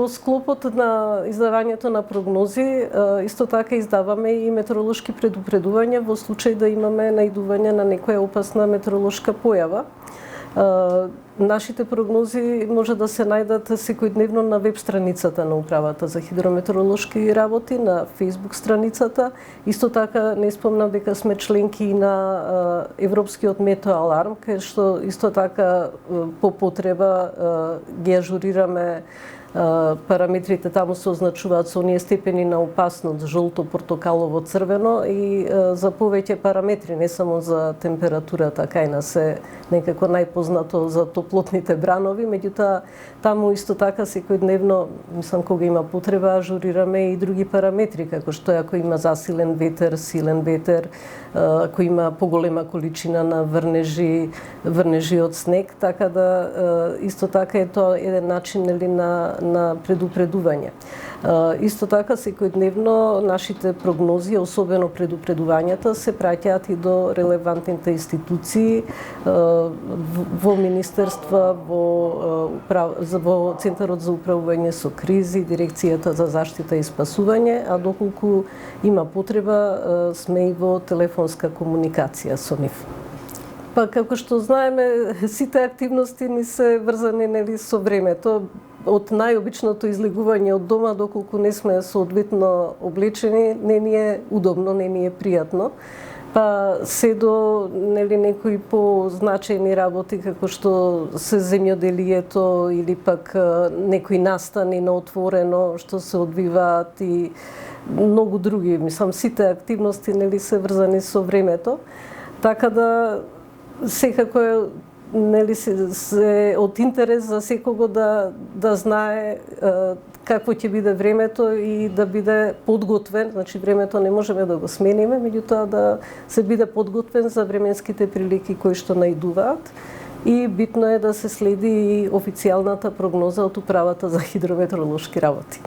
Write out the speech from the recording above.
Во склопот на издавањето на прогнози, исто така издаваме и метеоролошки предупредувања во случај да имаме наидување на некоја опасна метеоролошка појава. Нашите прогнози може да се најдат секојдневно на веб страницата на Управата за хидрометеоролошки работи, на Facebook страницата. Исто така не спомнав дека сме членки и на Европскиот метеоаларм, кај што исто така по потреба ги ажурираме параметрите, таму се означуваат со оние степени на опасност жолто, портокалово, црвено и за повеќе параметри, не само за температурата, кај нас е некако најпознато за топлотните бранови, меѓутоа таму исто така секојдневно, мислам кога има потреба, ажурираме и други параметри, како што ако има засилен ветер, силен ветер, ако има поголема количина на врнежи од снег, така да исто така е тоа еден начин на предупредување. Исто така секојдневно нашите прогнози, особено предупредувањата, се праќаат и до релевантните институции во министерства, во Центарот за управување со кризи, Дирекцијата за заштита и спасување, а доколку има потреба сме и во телефонска комуникација со нив. Па како што знаеме, сите активности ни се врзани со времето. Од најобичното излегување од дома, доколку не сме соодветно облечени, не ни е удобно, не ни е пријатно. Па се до некои позначајни работи, како што се земјоделието или пак некои настани на отворено што се одвиваат и многу други. Мислам, сите активности се врзани со времето. Така да секако е се од интерес за секого да знае какво ќе биде времето и да биде подготвен. Значи времето не можеме да го смениме, меѓутоа да се биде подготвен за временските прилики кои што наидуваат. И битно е да се следи и официјалната прогноза од Управата за хидрометеоролошки работи.